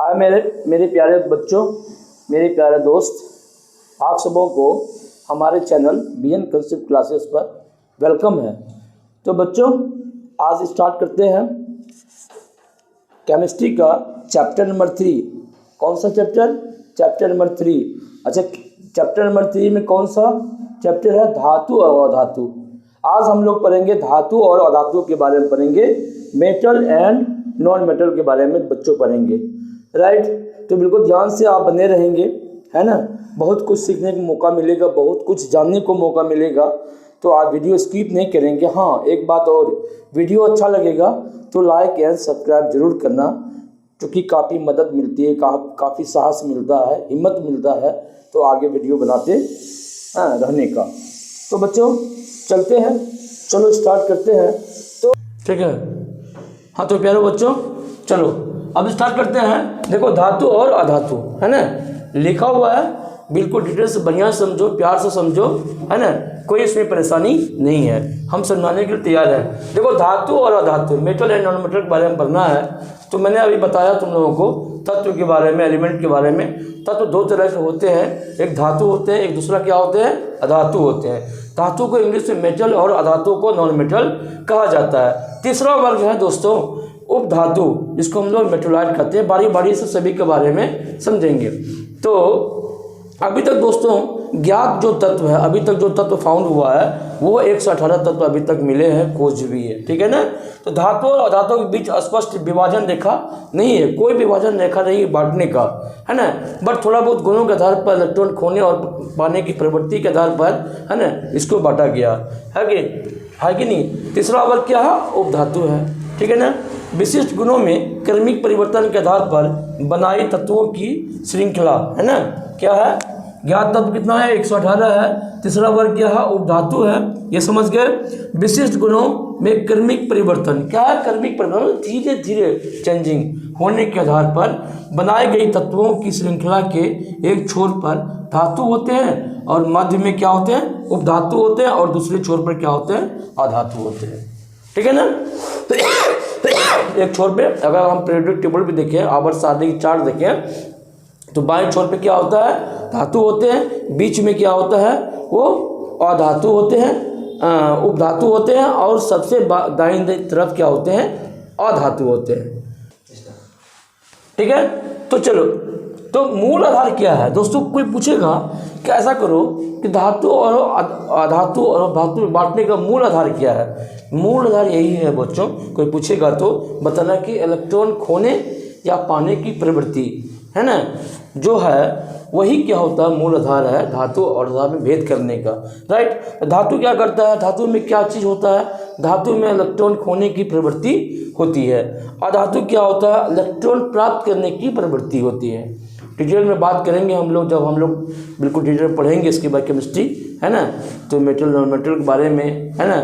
हाय मेरे प्यारे बच्चों, मेरे प्यारे दोस्त, आप सबों को हमारे चैनल BN कंसेप्ट क्लासेस पर वेलकम है। तो बच्चों, आज स्टार्ट करते हैं केमिस्ट्री का चैप्टर नंबर 3। कौन सा चैप्टर? Chapter number 3। अच्छा, चैप्टर नंबर 3 में कौन सा चैप्टर है? धातु और अधातु। आज हम लोग पढ़ेंगे धातु और अधातु के बारे में पढ़ेंगे, मेटल एंड नॉन मेटल के बारे में बच्चों पढ़ेंगे, राइट। तो बिल्कुल ध्यान से आप बने रहेंगे, है ना। बहुत कुछ सीखने का मौका मिलेगा, बहुत कुछ जानने को मौका मिलेगा। तो आप वीडियो स्किप नहीं करेंगे। हाँ, एक बात और, वीडियो अच्छा लगेगा तो लाइक एंड सब्सक्राइब जरूर करना, क्योंकि काफ़ी मदद मिलती है, काफ़ी साहस मिलता है, हिम्मत मिलता है तो आगे वीडियो बनाते रहने का। तो बच्चों चलते हैं, चलो स्टार्ट करते हैं। तो ठीक है, हाँ तो प्यारे बच्चों चलो अब स्टार्ट करते हैं। देखो, धातु और अधातु, है ना, लिखा हुआ है, बिल्कुल डिटेल से बढ़िया समझो, प्यार से समझो, है ना, कोई इसमें परेशानी नहीं है, हम समझाने के लिए तैयार हैं। देखो, धातु और अधातु, मेटल एंड नॉन मेटल के बारे में पढ़ना है। तो मैंने अभी बताया तुम लोगों को तत्व के बारे में, एलिमेंट के बारे में। तत्व दो तरह के होते हैं, एक धातु होते हैं, एक दूसरा क्या होते हैं? अधातु होते हैं। धातु को इंग्लिश में मेटल और अधातु को नॉन मेटल कहा जाता है। तीसरा वर्ग है दोस्तों उपधातु, जिसको हम लोग मेटोलाइट कहते हैं। बारी बारी से सभी के बारे में समझेंगे। तो अभी तक दोस्तों ज्ञात जो तत्व है, अभी तक जो तत्व फाउंड हुआ है वो 118 तत्व अभी तक मिले हैं, खोज भी है, ठीक है ना। तो धातु और अधातु के बीच स्पष्ट विभाजन रेखा नहीं है, कोई विभाजन रेखा नहीं बांटने का, है ना। बट थोड़ा बहुत गुणों के आधार पर, इलेक्ट्रॉन खोने और पाने की प्रवृत्ति के आधार पर, है ना, इसको बांटा गया है कि नहीं। तीसरा वर्ग क्या है? उपधातु है, ठीक है ना। विशिष्ट गुणों में क्रमिक परिवर्तन के आधार पर बनाई तत्वों की श्रृंखला, है ना। क्या है? ज्ञात तत्व कितना है? 118 है। तीसरा वर्ग क्या है? उपधातु है, ये समझ गए। विशिष्ट गुणों में क्रमिक परिवर्तन, क्या है? क्रमिक परिवर्तन, धीरे धीरे चेंजिंग होने के आधार पर बनाई गई तत्वों की श्रृंखला के एक छोर पर धातु होते हैं और मध्य में क्या होते हैं? उपधातु होते हैं, और दूसरे छोर पर क्या होते हैं? अधातु होते हैं, ठीक है ना। तो एक छोर पे अगर हम पीरियोडिक टेबल भी देखें, आवर्त सारणी चार्ट देखें, तो बाएं छोर पे क्या होता है? धातु होते हैं, बीच में क्या होता है? वो अधातु होते हैं, उपधातु होते हैं, और सबसे दाईं तरफ क्या होते हैं? अधातु होते हैं, ठीक है। तो चलो, तो मूल आधार क्या है दोस्तों? कोई पूछेगा कि ऐसा करो कि धातु और अधातु और धातु बांटने का मूल आधार क्या है? मूल आधार यही है बच्चों, कोई पूछेगा तो बताना कि इलेक्ट्रॉन खोने या पाने की प्रवृत्ति, है ना, जो है वही क्या होता है? मूल आधार है धातु और अधातु में भेद करने का, राइट। धातु क्या करता है? धातु में क्या चीज़ होता है? धातु में इलेक्ट्रॉन खोने की प्रवृत्ति होती है। अधातु क्या होता है? इलेक्ट्रॉन प्राप्त करने की प्रवृत्ति होती है। डिटेल में बात करेंगे हम लोग, जब हम लोग बिल्कुल डिटेल पढ़ेंगे इसके बाद केमिस्ट्री, है ना। तो मेटल नॉन मेटल के बारे में, है ना,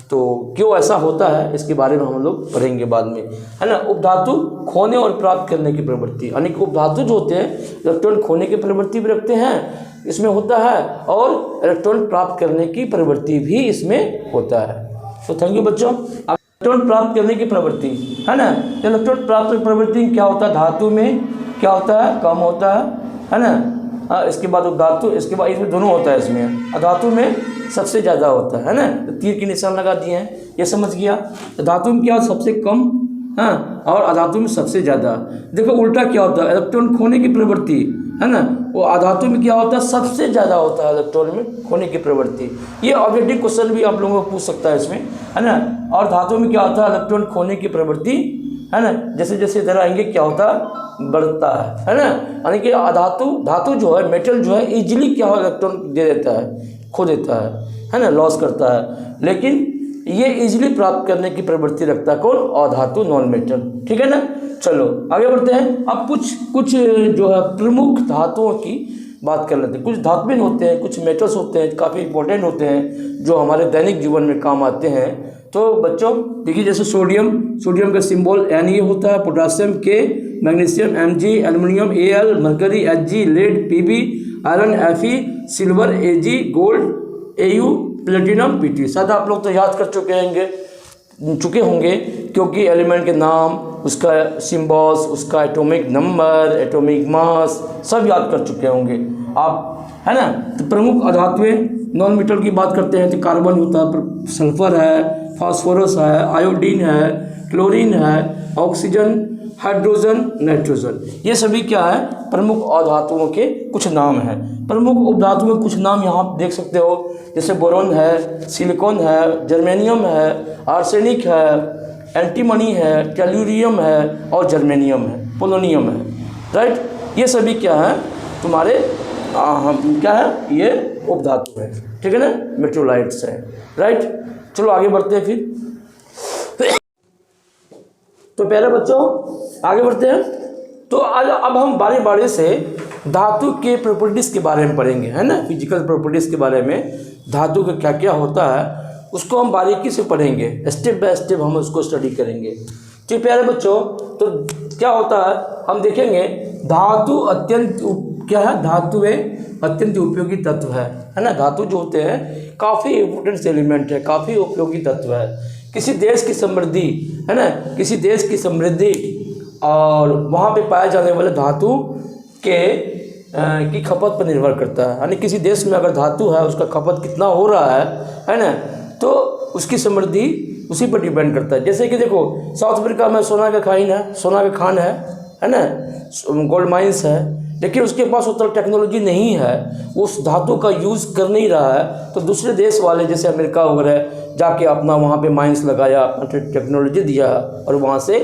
तो क्यों ऐसा होता है इसके बारे में हम लोग पढ़ेंगे बाद में, है ना। उपधातु खोने और प्राप्त करने की प्रवृत्ति, यानी कि उपधातु जो होते हैं इलेक्ट्रॉन खोने की प्रवृत्ति भी रखते हैं, इसमें होता है, और इलेक्ट्रॉन प्राप्त करने की प्रवृत्ति भी इसमें होता है। तो थैंक यू बच्चों। इलेक्ट्रॉन प्राप्त करने की प्रवृत्ति, है ना, इलेक्ट्रॉन प्राप्त प्रवृत्ति क्या होता है? धातु में क्या होता है? कम होता है ना। इसके बाद उपधातु, इसके बाद इसमें दोनों होता है, इसमें अधातु में सबसे ज़्यादा होता है ना। तो तीर के निशान लगा दिए हैं, ये समझ गया। तो धातु में क्या सबसे कम, हाँ, और अधातु में सबसे ज़्यादा। देखो उल्टा क्या होता है? इलेक्ट्रॉन खोने की प्रवृत्ति, है ना, वो अधातु में क्या होता है? सबसे ज़्यादा होता है इलेक्ट्रॉन में खोने की प्रवृत्ति। ये ऑब्जेक्टिव क्वेश्चन भी आप लोगों को पूछ सकता है इसमें, है ना। और धातु में क्या होता है? इलेक्ट्रॉन खोने की प्रवृत्ति, है ना, जैसे जैसे इधर आएंगे क्या होता है? बढ़ता है ना। यानी कि धातु जो है, मेटल जो है, इजीली क्या हो? इलेक्ट्रॉन दे देता है, खो देता है ना, लॉस करता है। लेकिन ये इजीली प्राप्त करने की प्रवृत्ति रखता है कौन? अधातु, नॉन मेटल, ठीक है ना। चलो आगे बढ़ते हैं। अब कुछ जो है प्रमुख धातुओं की बात कर लेते हैं। कुछ धातुविन होते हैं, कुछ मेटल्स होते हैं, काफ़ी इंपॉर्टेंट होते हैं, जो हमारे दैनिक जीवन में काम आते हैं। तो बच्चों देखिए, जैसे सोडियम का सिंबल Na होता है, potassium K, magnesium Mg, aluminium Al, mercury Hg, lead Pb, iron Fe, silver Ag, gold Au, platinum Pt। शायद आप लोग तो याद कर चुके होंगे, चुके होंगे, क्योंकि एलिमेंट के नाम, उसका सिम्बॉल्स, उसका एटॉमिक नंबर, एटॉमिक मास सब याद कर चुके होंगे आप, है ना। तो प्रमुख अधातुएं नॉन मेटल की बात करते हैं तो कार्बन होता है, सल्फर है, फास्फोरस है, आयोडीन है, क्लोरीन है, ऑक्सीजन, हाइड्रोजन, नाइट्रोजन, ये सभी क्या है, प्रमुख अधातुओं के कुछ नाम हैं। प्रमुख उपधातुओं के कुछ नाम यहाँ आप देख सकते हो, जैसे बोरोन है, सिलिकॉन है, जर्मेनियम है, आर्सेनिक है, एंटीमनी है, टेल्यूरियम है और जर्मेनियम है, पोलोनियम है, राइट। ये सभी क्या है तुम्हारे क्या है, ये उपधातु है, ठीक है ना, मेट्रोलाइट्स है, राइट। चलो आगे बढ़ते हैं फिर। तो प्यारे बच्चों आगे बढ़ते हैं। तो आज अब हम बारी बारी से धातु के प्रॉपर्टीज़ के बारे में पढ़ेंगे, है ना, फिजिकल प्रॉपर्टीज़ के बारे में, धातु का क्या क्या होता है उसको हम बारीकी से पढ़ेंगे, स्टेप बाय स्टेप हम उसको स्टडी करेंगे। तो प्यारे बच्चों, तो क्या होता है हम देखेंगे, धातु अत्यंत क्या है, धातुएं अत्यंत उपयोगी तत्व है ना। धातु जो होते हैं काफ़ी इम्पोर्टेंट एलिमेंट है, काफ़ी उपयोगी तत्व है। किसी देश की समृद्धि, है ना, किसी देश की समृद्धि और वहाँ पे पाए जाने वाले धातु के की खपत पर निर्भर करता है। यानी किसी देश में अगर धातु है, उसका खपत कितना हो रहा है ना, तो उसकी समृद्धि उसी पर डिपेंड करता है। जैसे कि देखो, साउथ अफ्रीका में सोना का खान है ना, गोल्ड माइंस है, लेकिन उसके पास उतना टेक्नोलॉजी नहीं है, उस धातु का यूज़ कर नहीं रहा है, तो दूसरे देश वाले जैसे अमेरिका वगैरह जाके अपना वहाँ पे माइंस लगाया, टेक्नोलॉजी दिया और वहाँ से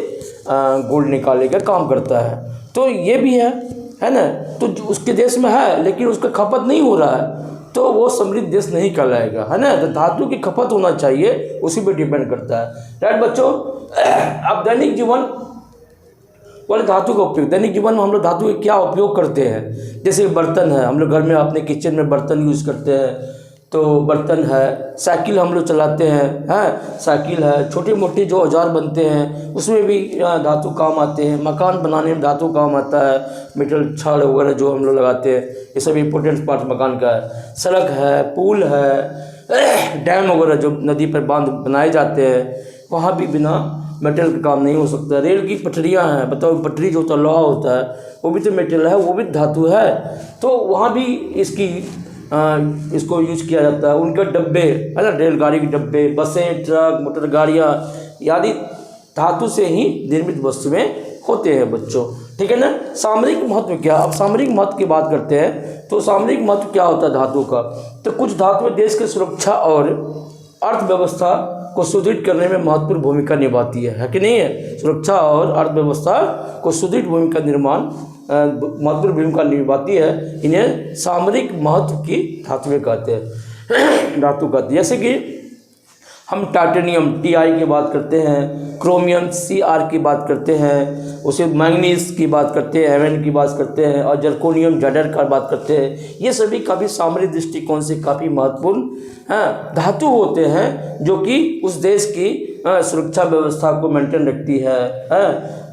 गोल्ड निकालने का काम करता है। तो ये भी है ना, तो उसके देश में है लेकिन उसका खपत नहीं हो रहा है, तो वो समृद्ध देश नहीं कहलाएगा, है ना। तो धातु की खपत होना चाहिए, उसी पर डिपेंड करता है, राइट बच्चों। अब दैनिक जीवन वाले धातु का उपयोग, दैनिक जीवन में हम लोग धातु के क्या उपयोग करते हैं, जैसे बर्तन है, हम लोग घर में अपने किचन में बर्तन यूज़ करते हैं, तो बर्तन है, साइकिल हम लोग चलाते हैं, साइकिल है, छोटे मोटे जो औजार बनते हैं उसमें भी धातु काम आते हैं, मकान बनाने में धातु काम आता है, मेटल छड़ वगैरह जो हम लोग लगाते हैं, ये सब इम्पोर्टेंट पार्ट मकान का है। सड़क है, पुल है, डैम वगैरह जो नदी पर बांध बनाए जाते हैं, वहाँ भी बिना मेटल का काम नहीं हो सकता। रेल की पटरियाँ हैं, बताओ, पटरी जो होता है लोहा होता है, वो भी तो मेटल है, वो भी धातु है, तो वहाँ भी इसको यूज किया जाता है। उनके डब्बे, है ना, रेलगाड़ी के डब्बे, बसें, ट्रक, मोटर गाड़ियाँ आदि धातु से ही निर्मित वस्तुएं होते हैं बच्चों, ठीक है ना। सामरिक महत्व क्या, अब सामरिक महत्व की बात करते हैं। तो सामरिक महत्व क्या होता है धातु का, तो कुछ धातुएं देश की सुरक्षा और अर्थव्यवस्था को सुदृढ़ करने में महत्वपूर्ण भूमिका निभाती है कि नहीं है। सुरक्षा और अर्थव्यवस्था को सुदृढ़ भूमिका महत्वपूर्ण भूमिका निभाती है, इन्हें सामरिक महत्व की धातुएं कहते हैं, धातु कहते हैं। जैसे कि हम टाइटेनियम Ti की बात करते हैं, क्रोमियम Cr की बात करते हैं, उसे मैंगनीज की बात करते हैं, Mn की बात करते हैं, और जर्कोनियम Zr का बात करते हैं। ये सभी काफ़ी सामरिक दृष्टिकोण से काफ़ी महत्वपूर्ण धातु होते हैं, जो कि उस देश की सुरक्षा व्यवस्था को मेंटेन रखती है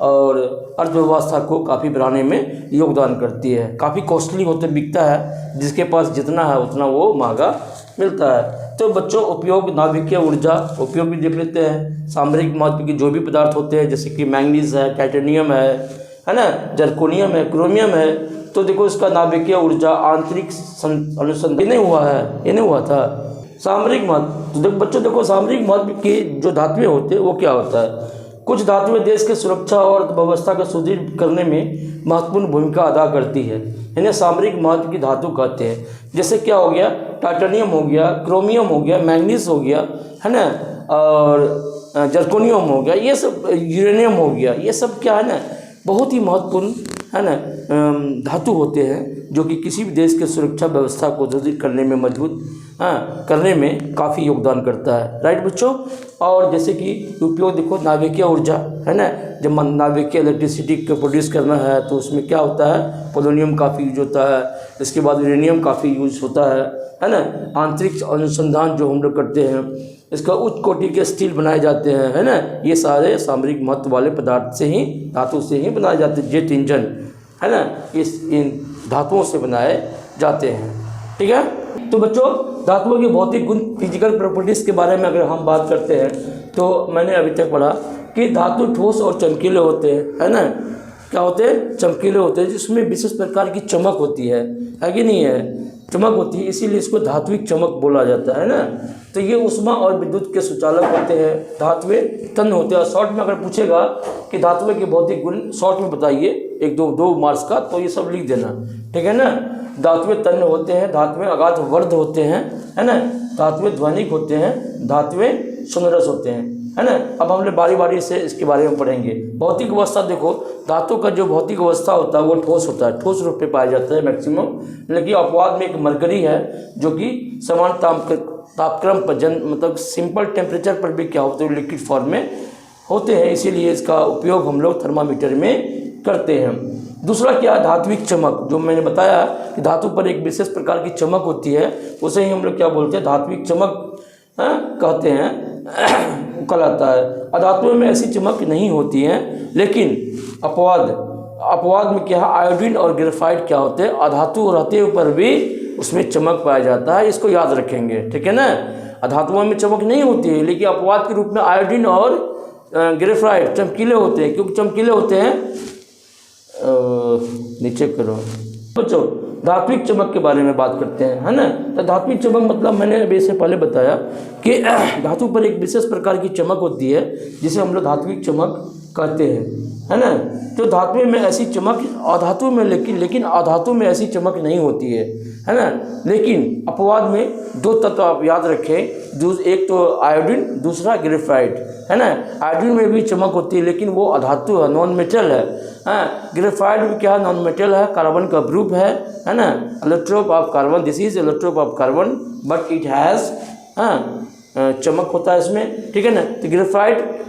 और अर्थव्यवस्था को काफ़ी बढ़ाने में योगदान करती है। काफ़ी कॉस्टली होते बिकता है, जिसके पास जितना है उतना वो महंगा मिलता है। तो बच्चों, उपयोग नाभिकीय ऊर्जा उपयोग भी देख लेते हैं। सामरिक महत्व के जो भी पदार्थ होते हैं, जैसे कि मैंगनीज है, टाइटेनियम है ना, जर्कोनियम है, क्रोमियम है, तो देखो इसका नाभिकीय ऊर्जा आंतरिक अनुसंधान ये नहीं हुआ था सामरिक महत्व। तो देखो बच्चों, देखो सामरिक महत्व की जो धातुएं होते हैं वो क्या होता है। कुछ धातुएं देश के सुरक्षा और व्यवस्था को सुदृढ़ करने में महत्वपूर्ण भूमिका अदा करती है, इन्हें सामरिक महत्व की धातु कहते हैं। जैसे क्या हो गया, टाइटेनियम हो गया, क्रोमियम हो गया, मैंगनीज हो गया, है ना, और जर्कोनियम हो गया, ये सब, यूरेनियम हो गया, ये सब क्या है ना, बहुत ही महत्वपूर्ण, है ना, धातु होते हैं, जो कि किसी भी देश के सुरक्षा व्यवस्था को सुदृढ़ करने में मजबूत करने में काफ़ी योगदान करता है, राइट बच्चों। और जैसे कि उपयोग देखो, नाभिकीय ऊर्जा, है ना, जब नाभिकीय इलेक्ट्रिसिटी को प्रोड्यूस करना है तो उसमें क्या होता है, पोलोनियम काफ़ी यूज होता है, इसके बाद यूरेनियम काफ़ी यूज होता है ना। आंतरिक अनुसंधान जो हम लोग करते हैं, इसका उच्च कोटि के स्टील बनाए जाते हैं, है ना, ये सारे सामरिक महत्व वाले पदार्थ से ही, धातु से ही बनाए जाते हैं। जेट इंजन, है ना, इन धातुओं से बनाए जाते हैं, ठीक है। तो बच्चों, धातुओं के भौतिक गुण, फिजिकल प्रॉपर्टीज़ के बारे में अगर हम बात करते हैं तो मैंने अभी तक पढ़ा कि धातु ठोस और चमकीले होते हैं, है ना। क्या होते हैं? चमकीले होते हैं, जिसमें विशेष प्रकार की चमक होती है कि नहीं है? चमक होती है, इसीलिए इसको धात्विक चमक बोला जाता है ना। तो ये ऊष्मा और विद्युत के सुचालक होते हैं, धात्विक तन्य होते हैं। और शॉर्ट में अगर पूछेगा कि धातुओं के भौतिक गुण शॉर्ट में बताइए, एक दो मार्क्स का, तो ये सब लिख देना, ठीक है ना। धातुएं तन्य होते हैं, धातुएं अगाध वर्ध होते हैं, है ना। धातुएं ध्वनिक होते हैं, धातुएं सोनरस होते हैं, है ना। अब हम लोग बारी बारी से इसके बारे में पढ़ेंगे। भौतिक अवस्था देखो, धातु का जो भौतिक अवस्था होता है वो ठोस होता है, ठोस रूप में पाया जाता है मैक्सिमम। लेकिन अपवाद में एक मरकरी है जो कि समान तापक्रम पर मतलब सिंपल टेम्परेचर पर भी क्या होते हैं, लिक्विड फॉर्म में होते हैं, इसीलिए इसका उपयोग हम लोग थर्मामीटर में करते हैं। दूसरा क्या? धात्विक चमक, जो मैंने बताया कि धातु पर एक विशेष प्रकार की चमक होती है, उसे ही हम लोग क्या बोलते हैं? धात्विक चमक कहते हैं, कहलाता है। अधातुओं में ऐसी चमक नहीं होती है, लेकिन अपवाद में क्या है? आयोडीन और ग्रेफाइट क्या होते हैं? अधातु रहते पर भी उसमें चमक पाया जाता है, इसको याद रखेंगे, ठीक है ना। अधातुओं में चमक नहीं होती है, लेकिन अपवाद के रूप में आयोडीन और ग्रेफाइट चमकीले होते हैं। क्योंकि चमकीले होते हैं, नीचे करो बच्चों, धात्विक चमक के बारे में बात करते हैं, है ना। तो धात्विक चमक मतलब मैंने अभी इससे पहले बताया कि धातु पर एक विशेष प्रकार की चमक होती है, जिसे हम लोग धात्विक चमक कहते हैं, है ना। तो धातुओं में ऐसी चमक अधातु में लेकिन अधातु में ऐसी चमक नहीं होती है ना। लेकिन अपवाद में दो तत्व आप याद रखें, एक तो आयोडीन, दूसरा ग्रेफाइट, है ना। आयोडीन में भी चमक होती है, लेकिन वो अधातु है, नॉन मेटल है। ग्रेफाइट भी क्या है? नॉन मेटल है, कार्बन का ग्रुप है ना। Allotrope of carbon, this is allotrope of carbon, but it has चमक होता है इसमें, ठीक है ना। तो ग्रेफाइट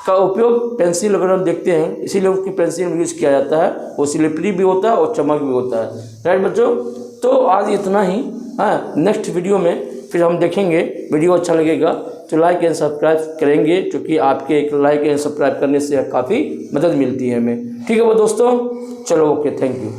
का उपयोग पेंसिल अगर हम देखते हैं, इसीलिए उसकी पेंसिल में यूज़ किया जाता है, वो स्लिपरी भी होता है और चमक भी होता है, राइट बच्चों। तो आज इतना ही, नेक्स्ट वीडियो में फिर हम देखेंगे। वीडियो अच्छा लगेगा तो लाइक एंड सब्सक्राइब करेंगे, क्योंकि आपके एक लाइक एंड सब्सक्राइब करने से काफ़ी मदद मिलती है हमें, ठीक है वो दोस्तों। चलो ओके, थैंक यू।